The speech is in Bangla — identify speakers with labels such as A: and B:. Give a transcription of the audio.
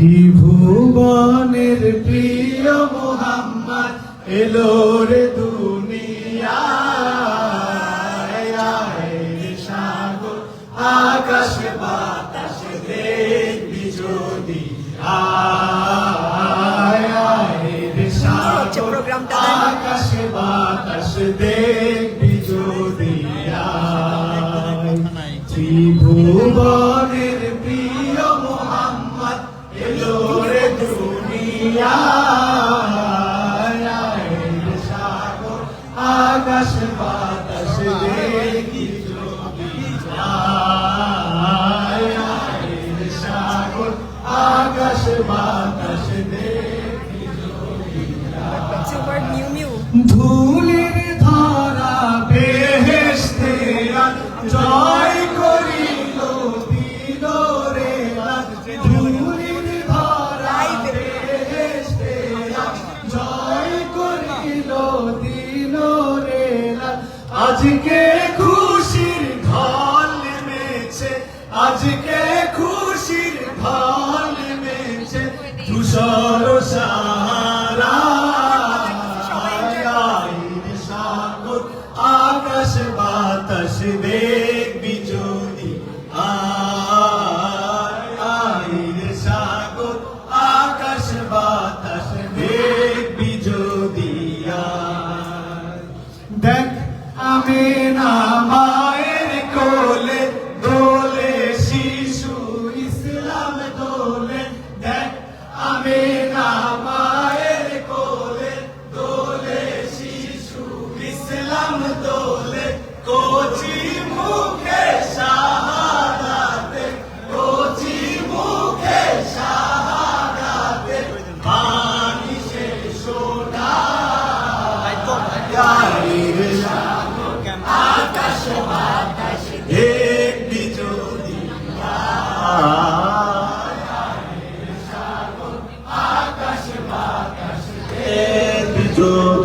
A: ত্রিভুবনের প্রিয় মোহাম্মদ এলো রে দুনিয়ায়। আয় রে সাগর আকাশ বাতাস দেখবি যদি, আয় রে সাগর আকাশ বাতাস দেখবি যদি, ত্রিভুবনের প্রিয় মোহাম্মদ এলো রে দুনিয়ায়। রে সাগর আকাশ বাতাস দেখি যদি, রে সাগর আকাশ বাতাস দেখি যদি, ধুলির ধরা বেহেশতে জয় করিল দিল রে, ধুলির ধরা বেহেশতে জয় করিল দিল রে। আজকে খুশির ঢল নেমেছে, আজকে খুশির ঢল নেমেছে ধূসর সাহারা। আকাশ বাতাস দেখবি যদি, আয় রে সাগর আকাশ বাতাস দেখবি যদি। দেখ আমিনা মায়ের কোলে দোলে শিশু ইসলাম দোলে, দেখ আমিনা মায়ের কোলে দোলে শিশু ইসলাম দোলে। কচি মুখে শাহাদাতে, কচি মুখে শাহাদাতে পানি সে সোনা। রে সাগর আকাশ বাতাস দেখবি যদি, রে সাগর আকাশ বাতাস দেখবি যদি।